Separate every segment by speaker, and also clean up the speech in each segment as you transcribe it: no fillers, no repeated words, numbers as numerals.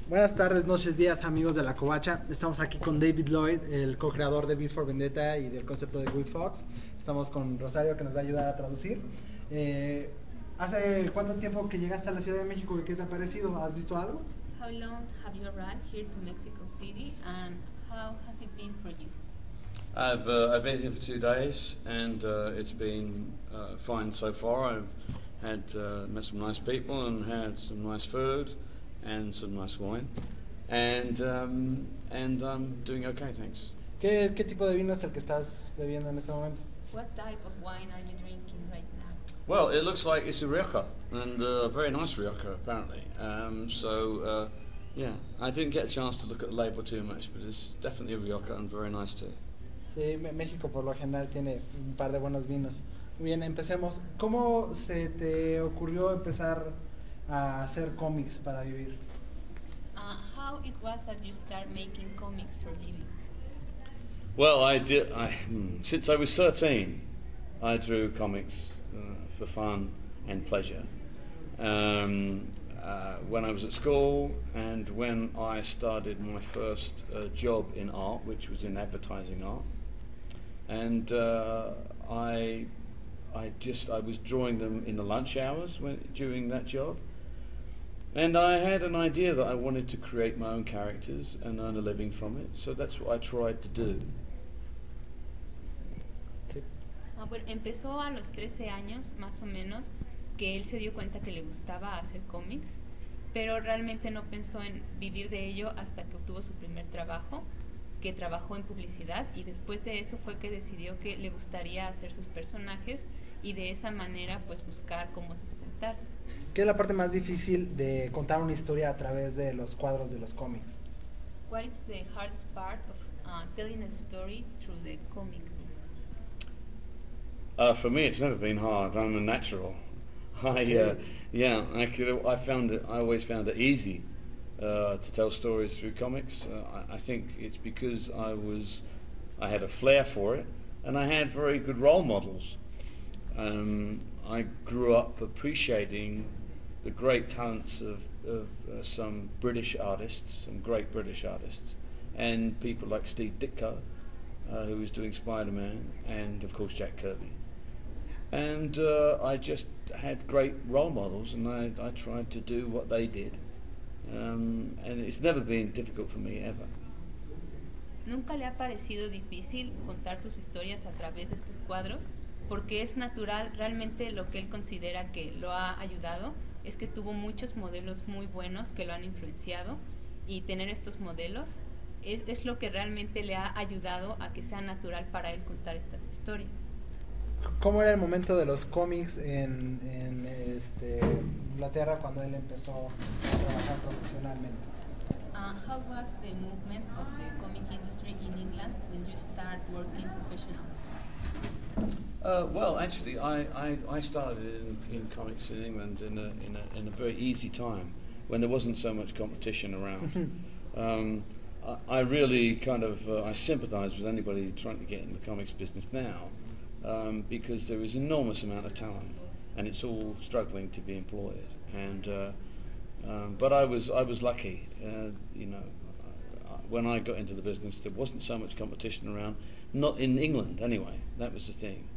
Speaker 1: Buenas tardes, noches, días, amigos de la Covacha. Estamos aquí con David Lloyd, el co-creador de V for Vendetta y del concepto de Will Fox. Estamos con Rosario, que nos va a ayudar a traducir. ¿Hace cuánto tiempo que llegaste a la Ciudad de México y qué te ha parecido? ¿Has visto algo?
Speaker 2: How long have you arrived here to Mexico City and how has it been for you?
Speaker 3: I've been here for 2 days and it's been fine so far. I've had met some nice people and had some nice food and some nice wine and I'm doing okay, thanks.
Speaker 1: ¿Qué tipo de vino es el que estás bebiendo en este momento?
Speaker 2: What type of wine are you drinking right now?
Speaker 3: Well, it looks like it's a Rioja and a very nice Rioja apparently. Yeah, I didn't get a chance to look at the label too much, but it's definitely a Rioja and very nice too.
Speaker 1: Sí, México por lo general tiene un par de buenos vinos. Muy bien, empecemos. ¿Cómo se te ocurrió empezar a hacer cómics para vivir?
Speaker 2: How it was that you start making comics for living?
Speaker 3: Well, since I was 13, I drew comics for fun and pleasure. When I was at school and when I started my first job in art, which was in advertising art, and I was drawing them in the lunch hours during that job, and I had an idea that I wanted to create my own characters and earn a living from it, so that's what I tried to do.
Speaker 1: Sí.
Speaker 2: Bueno, empezó a los 13 años más o menos que él se dio cuenta que le gustaba hacer cómics, pero realmente no pensó en vivir de ello hasta que obtuvo su primer trabajo, que trabajó en publicidad, y después de eso fue que decidió que le gustaría hacer sus personajes y de esa manera pues buscar cómo sustentarse.
Speaker 1: ¿Qué es la parte más difícil de contar una historia a través de los cuadros de los cómics?
Speaker 2: What is the hardest part of telling a story through the comic books?
Speaker 3: For me, it's never been hard. I'm a natural. I always found it easy to tell stories through comics. I think it's because I had a flair for it, and I had very good role models. I grew up appreciating the great talents of some British artists, some great British artists, and people like Steve Ditko, who was doing Spider-Man, and of course Jack Kirby. And I just had great role models, and I tried to do what they did. And it's never been difficult for me, ever.
Speaker 2: Nunca le ha parecido difícil contar sus historias a través de estos cuadros, porque es natural. Realmente lo que él considera que lo ha ayudado es que tuvo muchos modelos muy buenos que lo han influenciado, y tener estos modelos es lo que realmente le ha ayudado a que sea natural para él contar estas historias.
Speaker 1: ¿Cómo era el momento de los cómics en Inglaterra cuando él empezó a trabajar profesionalmente?
Speaker 2: How was the movement of the comic industry in England when you start working professionally?
Speaker 3: Well, actually, I started in comics in England in a very easy time when there wasn't so much competition around. I really I sympathise with anybody trying to get in the comics business now. Because there is enormous amount of talent, and it's all struggling to be employed. But I was lucky, when I got into the business, there wasn't so much competition around. Not in England, anyway. That was the thing.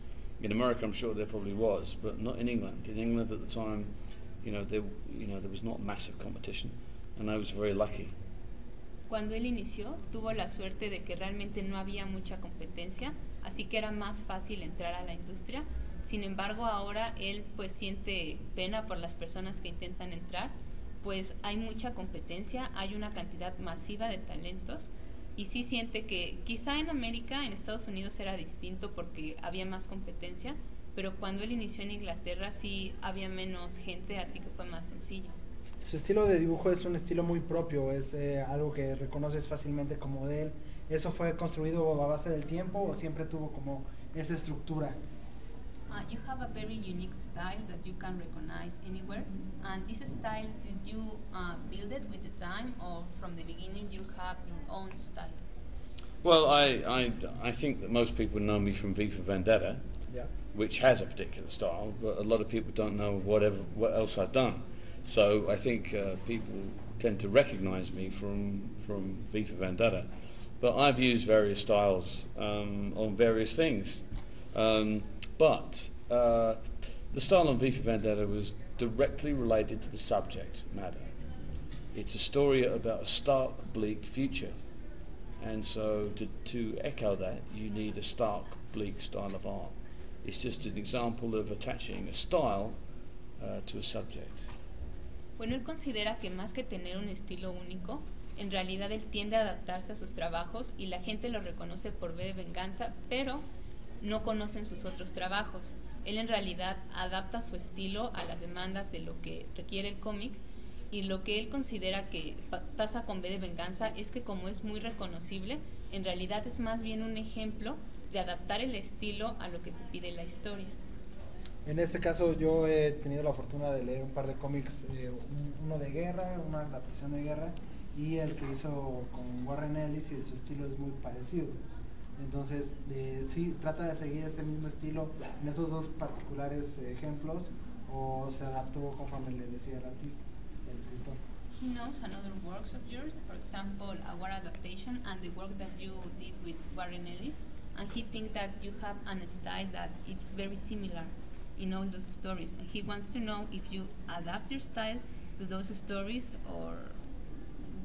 Speaker 3: In America, I'm sure there probably was, but not in England. In England at the time, there was not massive competition, and I was very lucky.
Speaker 2: Cuando él inició, tuvo la suerte de que realmente no había mucha competencia, así que era más fácil entrar a la industria. Sin embargo, ahora él pues siente pena por las personas que intentan entrar, pues hay mucha competencia, hay una cantidad masiva de talentos, y sí siente que quizá en América, en Estados Unidos era distinto porque había más competencia, pero cuando él inició en Inglaterra sí había menos gente, así que fue más sencillo.
Speaker 1: Su estilo de dibujo es un estilo muy propio, es algo que reconoces fácilmente como de él. ¿Eso fue construido a base del tiempo o siempre tuvo como esa estructura?
Speaker 2: You have a very unique style that you can recognize anywhere. And this style, did you build it with the time, or from the beginning you have your own style?
Speaker 3: Well, I think that most people know me from V for Vendetta,
Speaker 1: Yeah.
Speaker 3: which has a particular style, but a lot of people don't know what else I've done. So I think people tend to recognize me from V for Vendetta. But I've used various styles on various things. But the style on V for Vendetta was directly related to the subject matter. It's a story about a stark, bleak future. And so to echo that, you need a stark, bleak style of art. It's just an example of attaching a style to a subject.
Speaker 2: Bueno, él considera que más que tener un estilo único, en realidad él tiende a adaptarse a sus trabajos y la gente lo reconoce por V de Venganza, pero no conocen sus otros trabajos. Él en realidad adapta su estilo a las demandas de lo que requiere el cómic, y lo que él considera que pasa con V de Venganza es que como es muy reconocible, en realidad es más bien un ejemplo de adaptar el estilo a lo que te pide la historia.
Speaker 1: En este caso yo he tenido la fortuna de leer un par de cómics, uno de guerra, una adaptación de guerra, y el que hizo con Warren Ellis, y su estilo es muy parecido. Entonces sí, trata de seguir ese mismo estilo en esos dos particulares ejemplos, o se adaptó conforme le decía el artista, el escritor.
Speaker 2: He knows another works of yours, for example, a war adaptation and the work that you did with Warren Ellis, and he thinks that you have a style that it's very similar in all those stories, and he wants to know if you adapt your style to those stories, or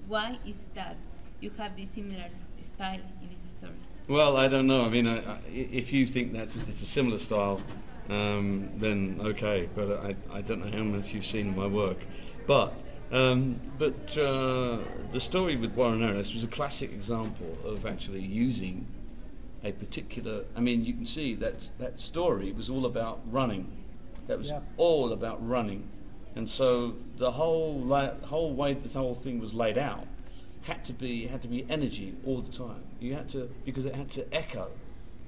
Speaker 2: why is that you have this similar style in this story.
Speaker 3: Well, I don't know. I mean, if you think it's a similar style, then okay. But I don't know how much you've seen of my work. But the story with Warren Ellis was a classic example of actually using a particular. I mean, you can see that story was all about running. That was all about running, and so the whole way the whole thing was laid out had to be energy all the time. You had to, because it had to echo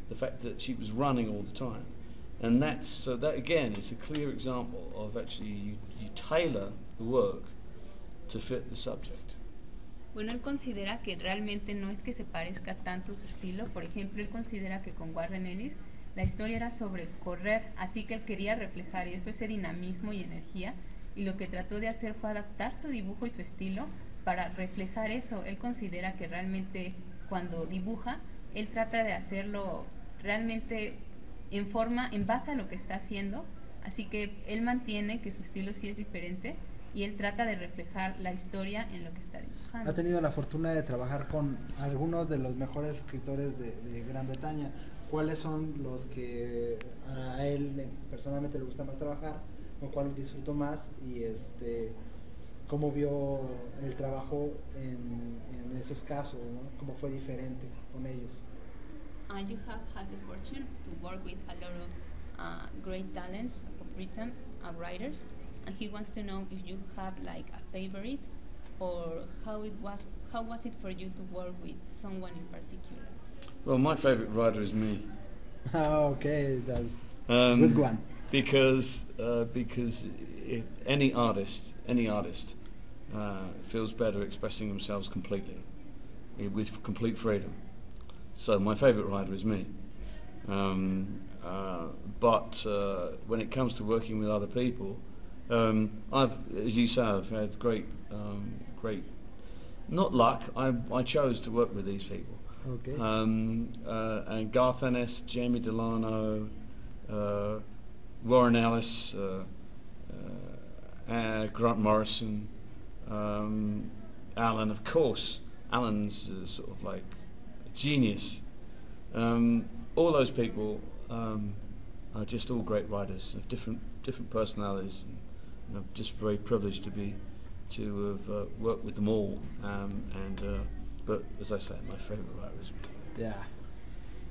Speaker 3: the fact that she was running all the time, and that again is a clear example of actually you tailor the work to fit the subject.
Speaker 2: Bueno, él considera que realmente no es que se parezca tanto su estilo. Por ejemplo, él considera que con Warren Ellis la historia era sobre correr, así que él quería reflejar eso, ese dinamismo y energía, y lo que trató de hacer fue adaptar su dibujo y su estilo para reflejar eso. Él considera que realmente cuando dibuja, él trata de hacerlo realmente en base a lo que está haciendo, así que él mantiene que su estilo sí es diferente, y él trata de reflejar la historia en lo que está dibujando.
Speaker 1: Ha tenido la fortuna de trabajar con algunos de los mejores escritores de Gran Bretaña. ¿Cuáles son los que a él personalmente le gusta más trabajar, con cuál disfrutó más, y cómo vio el trabajo en esos casos, ¿no? ¿Cómo fue diferente con ellos?
Speaker 2: You have had the fortune to work with a lot of great talents of Britain, writers, and he wants to know if you have like a favorite, or how was it for you to work with someone in particular?
Speaker 3: Well, my favorite writer is me.
Speaker 1: Okay, that's good one.
Speaker 3: Because if any artist feels better expressing themselves completely, with complete freedom. So my favorite writer is me. But when it comes to working with other people, as you say, I've had great, not luck. I chose to work with these people.
Speaker 1: Okay.
Speaker 3: And Garth Ennis, Jamie Delano, Warren Ellis, Grant Morrison, Alan, of course. Alan's sort of like a genius. All those people are just all great writers of different personalities, and I'm just very privileged to have worked with them all. But as I say, my favorite writer is me.
Speaker 1: Yeah,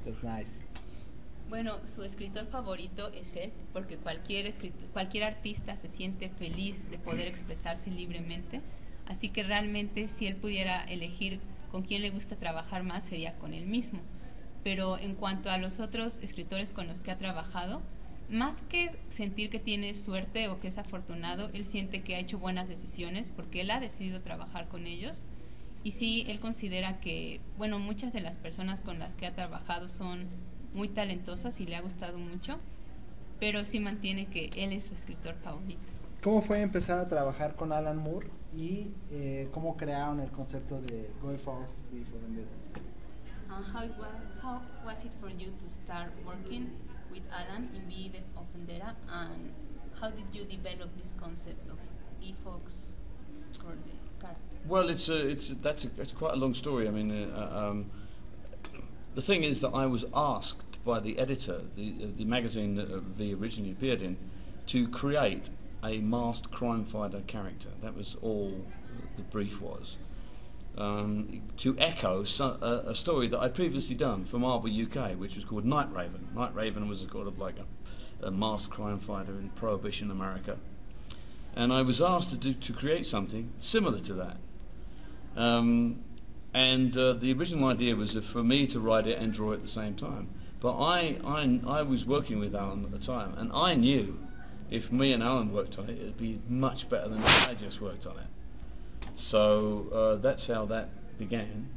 Speaker 1: that's nice.
Speaker 2: Bueno, su escritor favorito es él, porque cualquier artista se siente feliz de poder expresarse libremente, así que realmente si él pudiera elegir con quién le gusta trabajar más, sería con él mismo. Pero en cuanto a los otros escritores con los que ha trabajado, más que sentir que tiene suerte o que es afortunado, él siente que ha hecho buenas decisiones porque él ha decidido trabajar con ellos. Y sí, él considera que, bueno, muchas de las personas con las que ha trabajado son muy talentosas y le ha gustado mucho, pero sí mantiene que él es su escritor favorito.
Speaker 1: ¿Cómo fue empezar a trabajar con Alan Moore y cómo crearon el concepto de Guy Fawkes V for Vendetta?
Speaker 2: How was it for you to start working with Alan in V of Vendetta, and how did you develop this concept of Guy Fawkes for the character?
Speaker 3: Well, that's quite a long story. I mean, the thing is that I was asked by the editor, the magazine that V originally appeared in, to create a masked crime fighter character. That was all the brief was. To echo a story that I'd previously done for Marvel UK, which was called Night Raven. Night Raven was kind of like a masked crime fighter in Prohibition America, and I was asked to create something similar to that. The original idea was for me to write it and draw it at the same time. But I was working with Alan at the time, and I knew if me and Alan worked on it, it'd be much better than if I just worked on it. So that's how that began.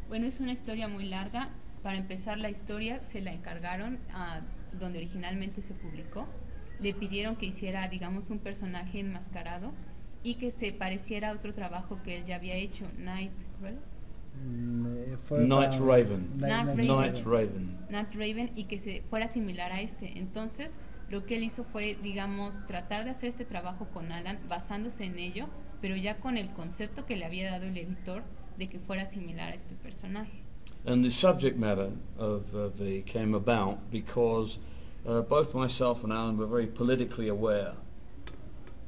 Speaker 2: Bueno, es una historia muy larga. Para empezar la historia se la encargaron a donde originalmente se publicó. Le pidieron que hiciera, digamos, un personaje enmascarado y que se pareciera a otro trabajo que él ya había hecho, Night Raven, y que se fuera similar a este. Entonces, lo que él hizo fue, digamos, tratar de hacer este trabajo con Alan basándose en ello, pero ya con el concepto que le había dado el editor de que fuera similar a este personaje.
Speaker 3: And the subject matter of V came about because both myself and Alan were very politically aware,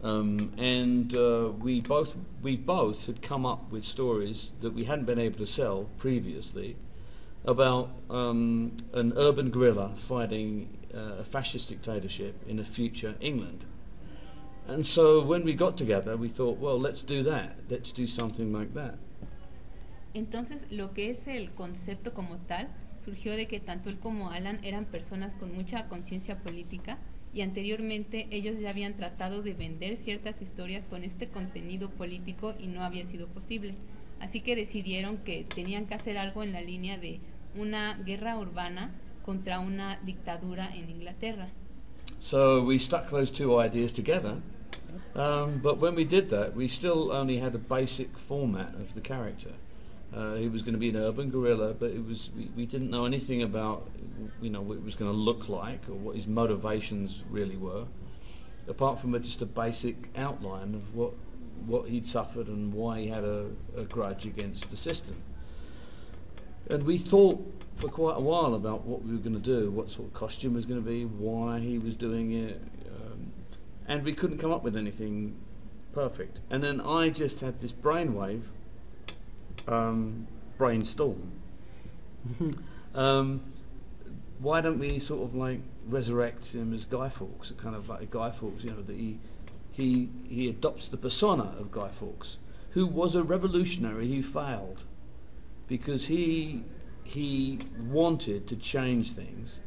Speaker 3: we both had come up with stories that we hadn't been able to sell previously about an urban guerrilla fighting a fascist dictatorship in a future England. And so when we got together, we thought, well, let's do that. Let's do something like that.
Speaker 2: Entonces, lo que es el concepto como tal surgió de que tanto él como Alan eran personas con mucha conciencia política y anteriormente ellos ya habían tratado de vender ciertas historias con este contenido político y no había sido posible. Así que decidieron que tenían que hacer algo en la línea de una guerra urbana contra una dictadura en Inglaterra.
Speaker 3: So we stuck those two ideas together, but when we did that, we still only had a basic format of the character. He was going to be an urban guerrilla, but we didn't know anything about, what it was going to look like or what his motivations really were, apart from just a basic outline of what he'd suffered and why he had a grudge against the system. And we thought for quite a while about what we were going to do, what sort of costume was going to be, why he was doing it, and we couldn't come up with anything perfect. And then I just had this brainwave, brainstorm. Why don't we sort of like resurrect him as Guy Fawkes, kind of like a Guy Fawkes, that he adopts the persona of Guy Fawkes, who was a revolutionary who failed because he wanted to change things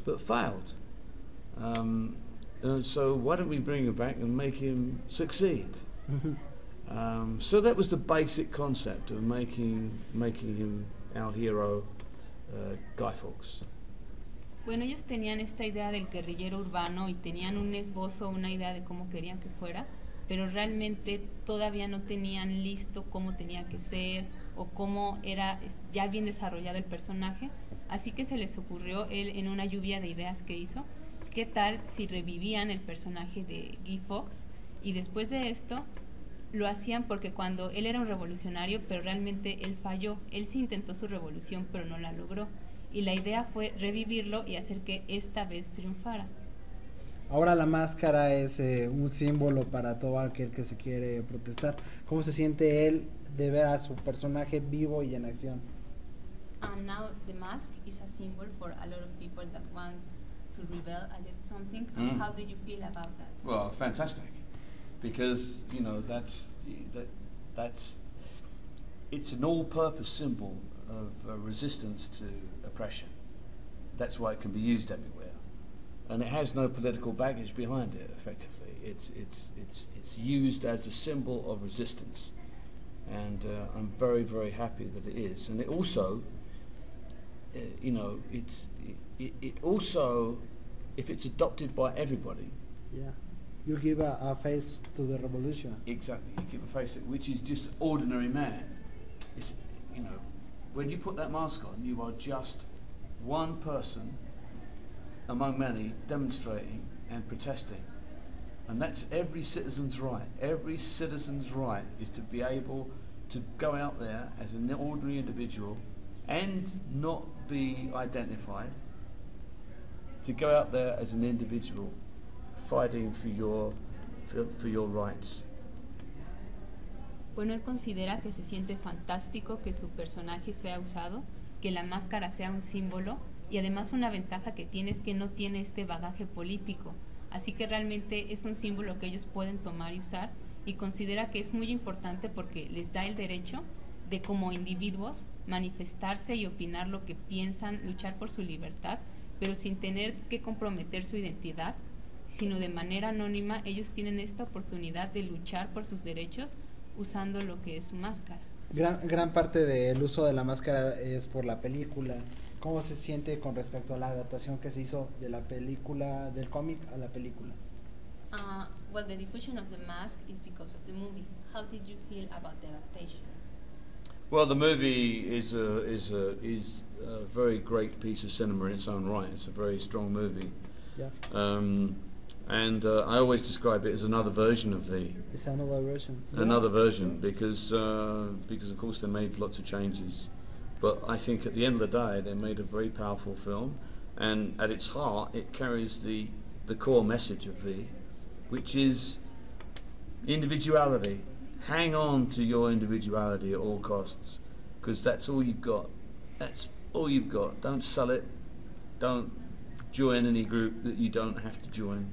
Speaker 3: but failed. So why don't we bring him back and make him succeed? So that was the basic concept of making him our hero, Guy Fawkes.
Speaker 2: Bueno, ellos tenían esta idea del guerrillero urbano y tenían un esbozo, una idea de cómo querían que fuera, pero realmente todavía no tenían listo cómo tenía que ser o cómo era ya bien desarrollado el personaje, así que se les ocurrió él en una lluvia de ideas que hizo, ¿qué tal si revivían el personaje de Guy Fawkes? Y después de esto lo hacían porque cuando él era un revolucionario, pero realmente él falló, él sí intentó su revolución pero no la logró, y la idea fue revivirlo y hacer que esta vez triunfara.
Speaker 1: Ahora la máscara es un símbolo para todo aquel que se quiere protestar. ¿Cómo se siente él de ver a su personaje vivo y en acción?
Speaker 2: And now the mask is a symbol for a lot of people that want to rebel against something. How do you feel about that?
Speaker 3: Well, fantastic, because that's it's an all-purpose symbol of resistance to oppression. That's why it can be used everywhere, and it has no political baggage behind it. Effectively, it's used as a symbol of resistance, and I'm very, very happy that it is. And it also, it also, if it's adopted by everybody,
Speaker 1: Yeah. You give a face to the revolution.
Speaker 3: Exactly, you give a face which is just ordinary man. It's, you know, when you put that mask on, you are just one person among many demonstrating and protesting. And that's every citizen's right. Every citizen's right is to be able to go out there as an ordinary individual and not be identified, to go out there as an individual fighting for your rights.
Speaker 2: Bueno, él considera que se siente fantástico que su personaje sea usado, que la máscara sea un símbolo y además una ventaja que tiene es que no tiene este bagaje político, así que realmente es un símbolo que ellos pueden tomar y usar y considera que es muy importante porque les da el derecho de como individuos manifestarse y opinar lo que piensan, luchar por su libertad, pero sin tener que comprometer su identidad, sino de manera anónima ellos tienen esta oportunidad de luchar por sus derechos usando lo que es su máscara.
Speaker 1: Gran parte del uso de la máscara es por la película. ¿Cómo se siente con respecto a la adaptación que se hizo de la película, del cómic a la película?
Speaker 2: Well, the diffusion of the mask is because of the movie. How did you feel about the adaptation?
Speaker 3: Well, the movie is a very great piece of cinema in its own right. It's a very strong movie.
Speaker 1: Yeah.
Speaker 3: And I always describe it as another version of V.
Speaker 1: It's another version.
Speaker 3: Another version, because of course they made lots of changes. But I think at the end of the day they made a very powerful film, and at its heart it carries the core message of V, which is individuality. Hang on to your individuality at all costs, because that's all you've got. That's all you've got. Don't sell it. Don't join any group that you don't have to join.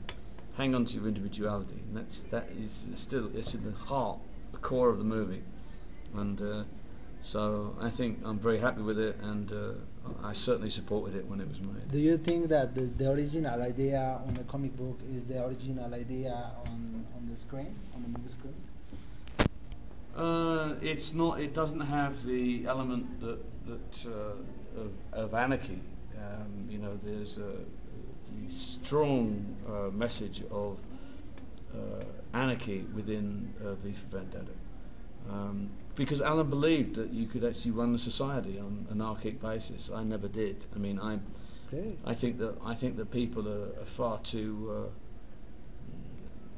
Speaker 3: Hang on to your individuality, and that is still, it's in the heart, the core of the movie. And so I think I'm very happy with it, and I certainly supported it when it was made.
Speaker 1: Do you think that the original idea on the comic book is the original idea on the screen, on the movie screen?
Speaker 3: It's not. It doesn't have the element of anarchy. You know, there's the strong message of anarchy within V for Vendetta. Because Alan believed that you could actually run the society on an anarchic basis. I never did. I mean, I think that people are far too.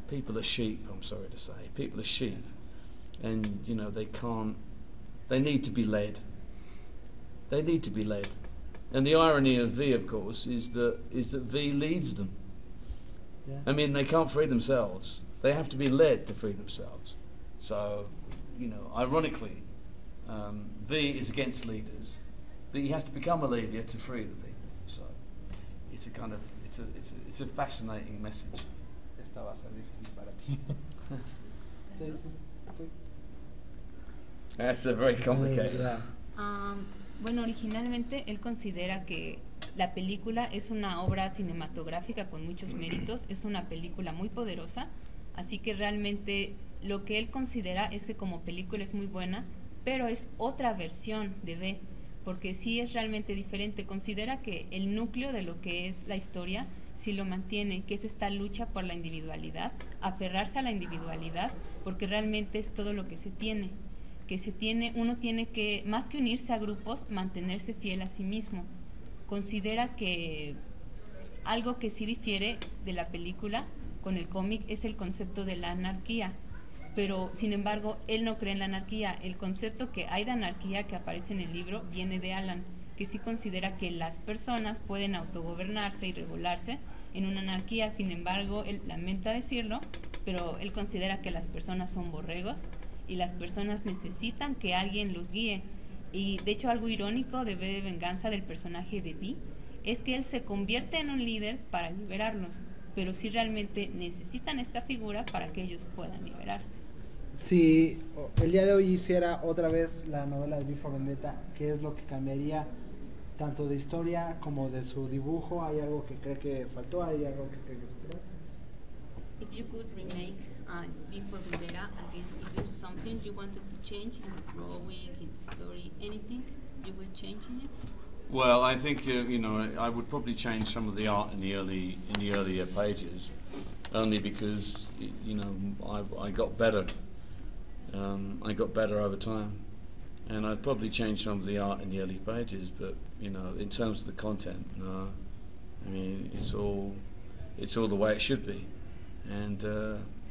Speaker 3: People are sheep. I'm sorry to say, people are sheep, and you know they can't. They need to be led. They need to be led. And the irony of V, of course, is that V leads them.
Speaker 1: Yeah.
Speaker 3: I mean, they can't free themselves. They have to be led to free themselves. So, you know, ironically, V is against leaders, but he has to become a leader to free the people. So, it's a kind of it's a fascinating message.
Speaker 1: Esta va a ser difícil para ti.
Speaker 3: That's a very complicated.
Speaker 1: Yeah.
Speaker 2: Bueno, originalmente él considera que la película es una obra cinematográfica con muchos méritos, es una película muy poderosa, así que realmente lo que él considera es que como película es muy buena, pero es otra versión de V, porque sí es realmente diferente. Considera que el núcleo de lo que es la historia sí lo mantiene, que es esta lucha por la individualidad, aferrarse a la individualidad, porque realmente es todo lo que se tiene. Uno tiene que, más que unirse a grupos, mantenerse fiel a sí mismo. Considera que algo que sí difiere de la película con el cómic es el concepto de la anarquía, pero sin embargo él no cree en la anarquía. El concepto que hay de anarquía que aparece en el libro viene de Alan, que sí considera que las personas pueden autogobernarse y regularse en una anarquía. Sin embargo, él lamenta decirlo, pero él considera que las personas son borregos y las personas necesitan que alguien los guíe. Y de hecho algo irónico de V de Venganza del personaje de V es que él se convierte en un líder para liberarlos, pero sí realmente necesitan esta figura para que ellos puedan liberarse.
Speaker 1: Si el día de hoy hiciera otra vez la novela de V for Vendetta, ¿qué es lo que cambiaría tanto de historia como de su dibujo? ¿Hay algo que cree que faltó? ¿Hay algo que cree que superó?
Speaker 2: If you could remake V for Vendetta again, if there's something you wanted to change in the drawing, in the story, anything you would change in it?
Speaker 3: Well, I think you know, I would probably change some of the art in the earlier pages, only because you know I got better. I got better over time, and I'd probably changed some of the art in the early pages, but you know, in terms of the content, no. I mean, it's all the way it should be, and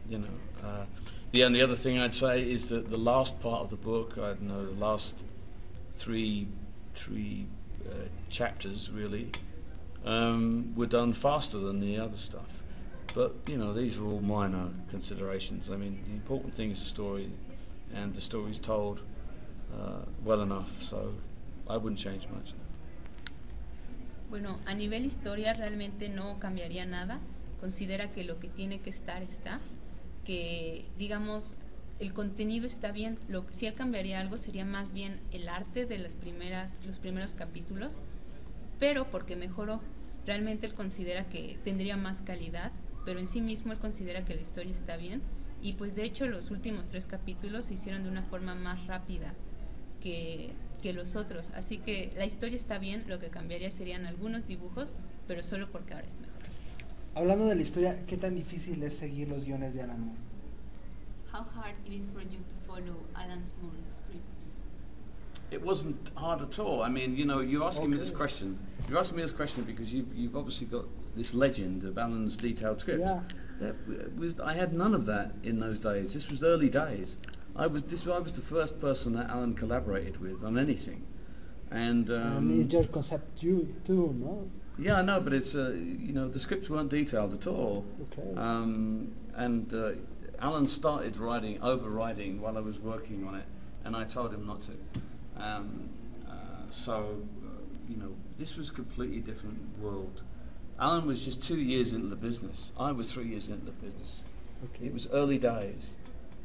Speaker 3: you know, the only other thing I'd say is that the last part of the book, I don't know, the last three chapters really, were done faster than the other stuff. But you know, these are all minor considerations. I mean, the important thing is the story, and the story's told well enough, so I wouldn't change much.
Speaker 2: Bueno, a nivel historia realmente no cambiaría nada. Considera que lo que tiene que estar está, que digamos el contenido está bien. Si él cambiaría algo sería más bien el arte de los primeros capítulos, pero porque mejoró. Realmente él considera que tendría más calidad, pero en sí mismo él considera que la historia está bien, y pues de hecho los últimos 3 capítulos se hicieron de una forma más rápida que los otros, así que la historia está bien, lo que cambiaría serían algunos dibujos, pero solo porque ahora es mejor.
Speaker 1: Hablando de la historia, ¿qué tan difícil es seguir los guiones de Alan Moore?
Speaker 2: How hard it is for you to follow Alan Moore's scripts?
Speaker 3: It wasn't hard at all. I mean, you know, you're asking me this question. You're asking me this question because you've obviously got this legend of Alan's detailed scripts.
Speaker 1: Yeah.
Speaker 3: I had none of that in those days. This was early days. I was the first person that Alan collaborated with on anything, and
Speaker 1: it's your concept too, no?
Speaker 3: Yeah, I know, but it's you know, the scripts weren't detailed at all.
Speaker 1: Okay.
Speaker 3: And Alan started overwriting while I was working on it, and I told him not to. You know, this was a completely different world. Alan was just 2 years into the business. I was 3 years into the business.
Speaker 1: Okay.
Speaker 3: It was early days,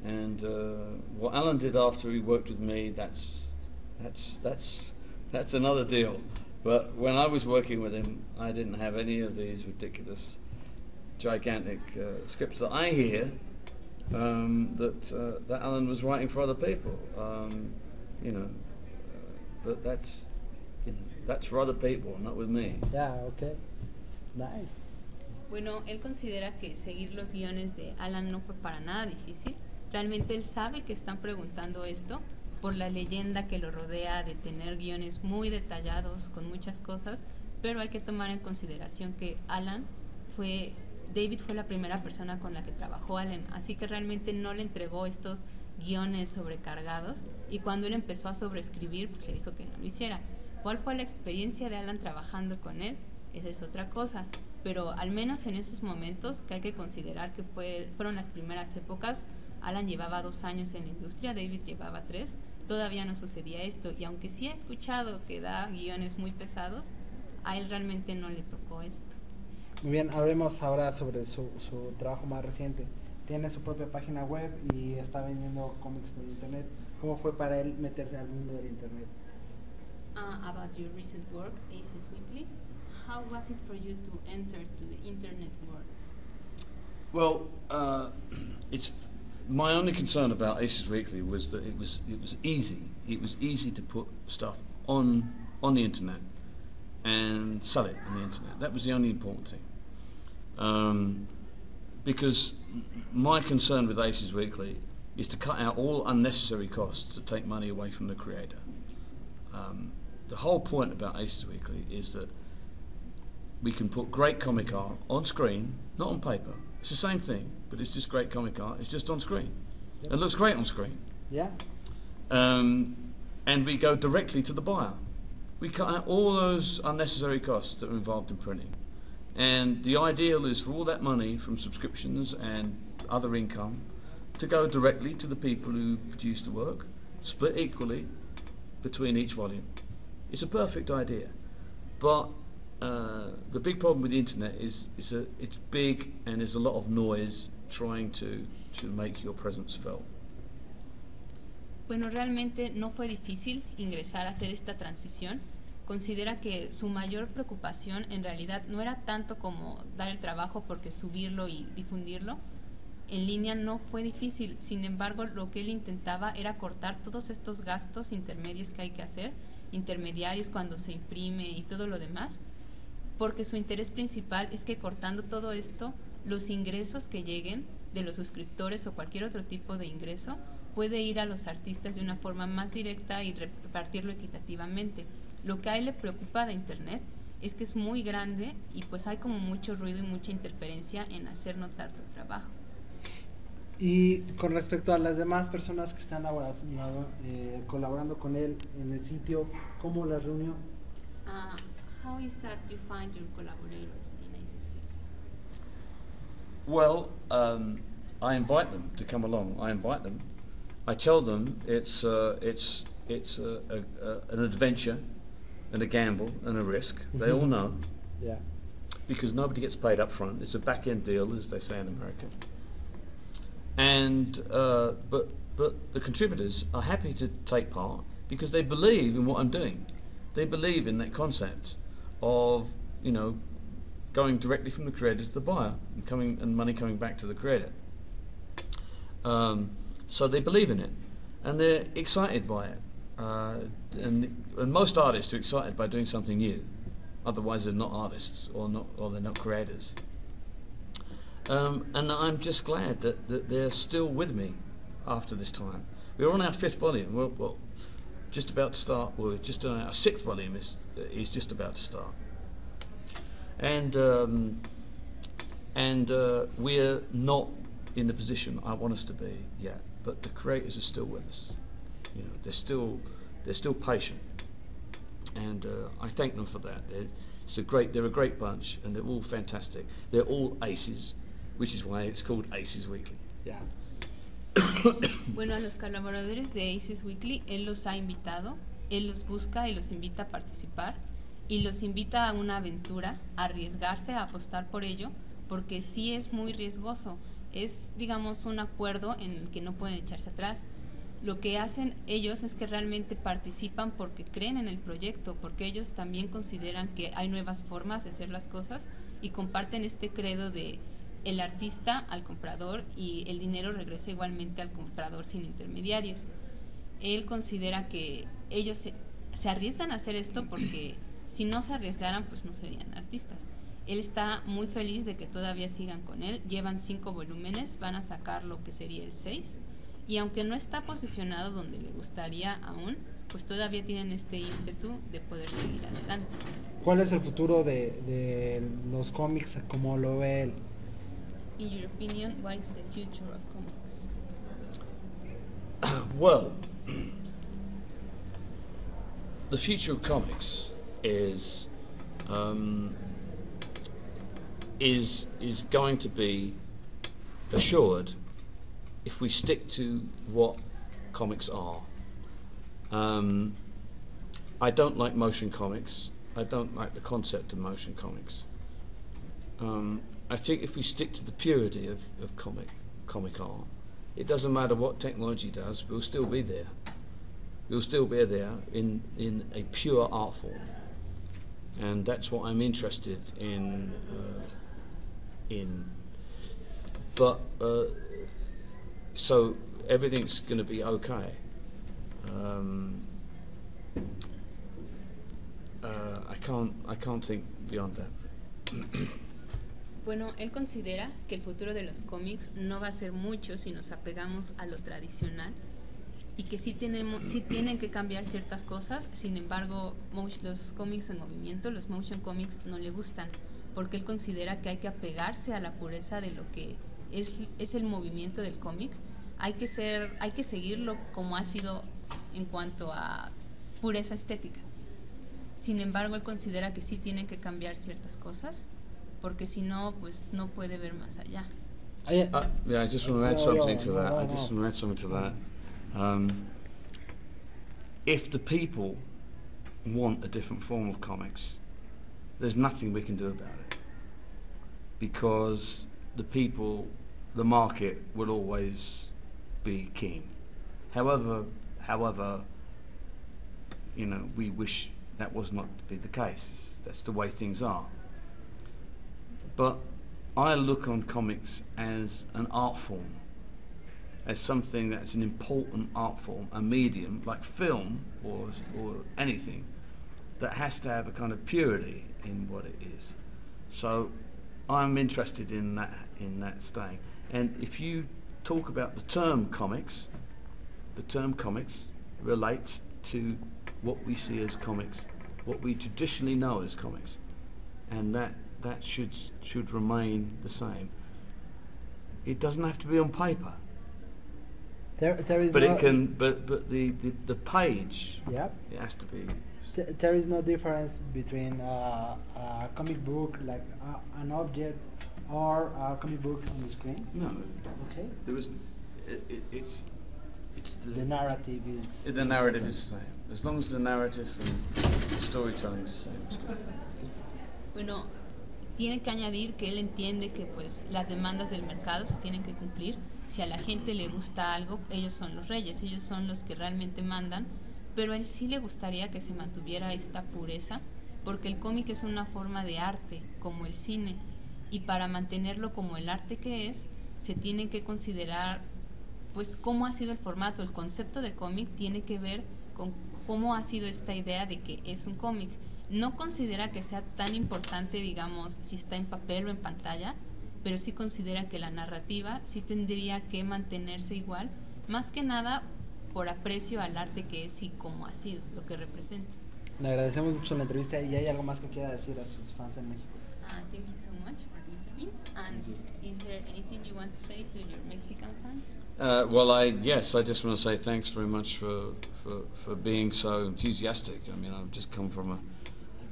Speaker 3: and what Alan did after he worked with me, that's another deal. But when I was working with him, I didn't have any of these ridiculous, gigantic scripts that I hear that Alan was writing for other people. You know, but that's for other people, not with me.
Speaker 1: Yeah, okay. Nice.
Speaker 2: Bueno, él considera que seguir los guiones de Alan no fue para nada difícil. Realmente él sabe que están preguntando esto por la leyenda que lo rodea de tener guiones muy detallados con muchas cosas, pero hay que tomar en consideración que David fue la primera persona con la que trabajó Alan, así que realmente no le entregó estos guiones sobrecargados, y cuando él empezó a sobreescribir, pues le dijo que no lo hiciera. ¿Cuál fue la experiencia de Alan trabajando con él? Esa es otra cosa, pero al menos en esos momentos que hay que considerar que fueron las primeras épocas, Alan llevaba 2 años en la industria, David llevaba 3, todavía no sucedía esto, y aunque sí ha escuchado que da guiones muy pesados, a él realmente no le tocó esto.
Speaker 1: Muy bien, hablemos ahora sobre su trabajo más reciente. Tiene su propia página web y está vendiendo cómics por internet. ¿Cómo fue para él meterse al mundo del internet?
Speaker 2: About your recent work, Aces Weekly, how was it for you to enter to the internet world?
Speaker 3: Well, it's my only concern about Aces Weekly was that it was easy. It was easy to put stuff on the internet and sell it on the internet. That was the only important thing. Because my concern with Aces Weekly is to cut out all unnecessary costs to take money away from the creator. The whole point about Aces Weekly is that we can put great comic art on screen, not on paper. It's the same thing, but it's just great comic art. It's just on screen. Yep. It looks great on screen.
Speaker 1: Yeah.
Speaker 3: And we go directly to the buyer. We cut out all those unnecessary costs that are involved in printing. And the ideal is for all that money from subscriptions and other income to go directly to the people who produce the work, split equally between each volume. It's a perfect idea. But the big problem with the internet is that it's big and there's a lot of noise trying to make your presence felt.
Speaker 2: Bueno, realmente no fue difícil ingresar a hacer esta transición. Considera que su mayor preocupación en realidad no era tanto como dar el trabajo, porque subirlo y difundirlo en línea no fue difícil. Sin embargo, lo que él intentaba era cortar todos estos gastos intermedios que hay que hacer, intermediarios cuando se imprime y todo lo demás, porque su interés principal es que cortando todo esto los ingresos que lleguen de los suscriptores o cualquier otro tipo de ingreso puede ir a los artistas de una forma más directa y repartirlo equitativamente. Lo que a él le preocupa de Internet es que es muy grande y pues hay como mucho ruido y mucha interferencia en hacer notar tu trabajo.
Speaker 1: Y con respecto a las demás personas que están colaborando con él en el sitio, ¿cómo las reunió?
Speaker 2: How is that you find your collaborators in Aces Weekly?
Speaker 3: Well, I invite them to come along. I invite them. I tell them it's an adventure and a gamble and a risk. They all know.
Speaker 1: Yeah.
Speaker 3: Because nobody gets paid up front. It's a back-end deal, as they say in America. And but the contributors are happy to take part because they believe in what I'm doing. They believe in that concept of, you know, going directly from the creator to the buyer and money coming back to the creator. So they believe in it and they're excited by it. And most artists are excited by doing something new. Otherwise, they're not artists or they're not creators. And I'm just glad that they're still with me after this time. We're on our 5th volume. Well, just about to start. We're just on our 6th volume. Is just about to start. And we're not in the position I want us to be yet. But the creators are still with us. You know, they're still patient. And I thank them for that. They're a great bunch, and they're all fantastic. They're all aces, which is why it's called Aces Weekly.
Speaker 1: Yeah.
Speaker 2: Bueno, a los colaboradores de Aces Weekly, él los ha invitado, él los busca y los invita a participar y los invita a una aventura, a arriesgarse, a apostar por ello, porque sí es muy riesgoso. Es, digamos, un acuerdo en el que no pueden echarse atrás. Lo que hacen ellos es que realmente participan porque creen en el proyecto, porque ellos también consideran que hay nuevas formas de hacer las cosas y comparten este credo de el artista al comprador y el dinero regresa igualmente al comprador sin intermediarios. Él considera que ellos se arriesgan a hacer esto porque si no se arriesgaran pues no serían artistas. Él está muy feliz de que todavía sigan con él, llevan 5 volúmenes, van a sacar lo que sería el 6 y aunque no está posicionado donde le gustaría aún, pues todavía tienen este ímpetu de poder seguir adelante.
Speaker 1: ¿Cuál es el futuro de los cómics como lo ve él?
Speaker 2: In your opinion, what is the future of comics?
Speaker 3: Well, the future of comics is going to be assured if we stick to what comics are. I don't like motion comics. I don't like the concept of motion comics. I think if we stick to the purity of comic art, it doesn't matter what technology does, we'll still be there. We'll still be there in a pure art form, and that's what I'm interested in. But so everything's going to be okay. I can't think beyond that.
Speaker 2: Bueno, él considera que el futuro de los cómics no va a ser mucho si nos apegamos a lo tradicional y que sí tienen que cambiar ciertas cosas. Sin embargo, los cómics en movimiento, los motion comics, no le gustan porque él considera que hay que apegarse a la pureza de lo que es el movimiento del cómic. Hay que seguirlo como ha sido en cuanto a pureza estética. Sin embargo, él considera que sí tienen que cambiar ciertas cosas porque si no, pues no puede ver más allá.
Speaker 3: Yeah, I just want to add something to that. If the people want a different form of comics, there's nothing we can do about it, because the market will always be king. However, you know, we wish that was not to be the case. That's the way things are. But I look on comics as an art form, as something that's an important art form, a medium like film or anything that has to have a kind of purity in what it is. So I'm interested in that in that staying. And if you talk about the term comics relates to what we see as comics, what we traditionally know as comics, and that should remain the same. It doesn't have to be on paper.
Speaker 1: There is
Speaker 3: But
Speaker 1: no,
Speaker 3: it can. But the page.
Speaker 1: Yep.
Speaker 3: It has to be.
Speaker 1: There is no difference between a comic book, like an object, or a comic book on the screen.
Speaker 3: No.
Speaker 1: Okay.
Speaker 3: There isn't. It's
Speaker 1: The narrative is.
Speaker 3: the narrative is the same. As long as the narrative and the storytelling is the same, it's good.
Speaker 2: Bueno, tiene que añadir que él entiende que pues las demandas del mercado se tienen que cumplir. Si a la gente le gusta algo, ellos son los reyes, ellos son los que realmente mandan, pero a él sí le gustaría que se mantuviera esta pureza, porque el cómic es una forma de arte, como el cine, y para mantenerlo como el arte que es, se tiene que considerar pues cómo ha sido el formato. El concepto de cómic tiene que ver con cómo ha sido esta idea de que es un cómic. No considera que sea tan importante, digamos, si está en papel o en pantalla, pero sí considera que la narrativa sí tendría que mantenerse igual, más que nada por aprecio al arte que es y cómo ha sido, lo que representa.
Speaker 1: Le agradecemos mucho la entrevista y hay algo más que quiera decir a sus fans en México.
Speaker 2: Thank you so much for the interview. And is there anything you want to say to your Mexican fans?
Speaker 3: Well, I just want to say thanks very much for being so enthusiastic. I mean, I've just come from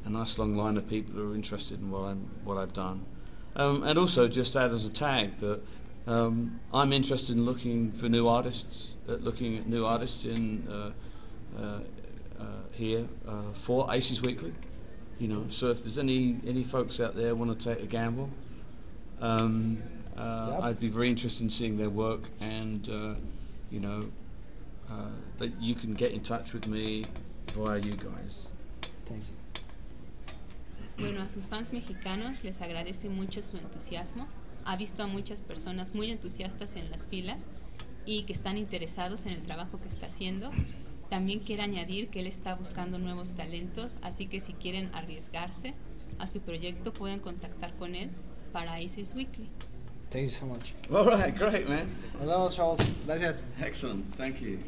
Speaker 3: a nice long line of people who are interested in what I've done, and also just add as a tag that I'm interested in looking at new artists in here for Aces Weekly. You know, so if there's any folks out there want to take a gamble, I'd be very interested in seeing their work, and that you can get in touch with me via you guys.
Speaker 1: Thank you.
Speaker 2: Bueno, a sus fans mexicanos les agradece mucho su entusiasmo. Ha visto a muchas personas muy entusiastas en las filas y que están interesados en el trabajo que está haciendo. También quiere añadir que él está buscando nuevos talentos, así que si quieren arriesgarse a su proyecto pueden contactar con él para Aces Weekly.
Speaker 1: Thank you so much.
Speaker 3: All right, great, man.
Speaker 1: Nos vemos, Charles. Gracias.
Speaker 3: Excellent, thank you.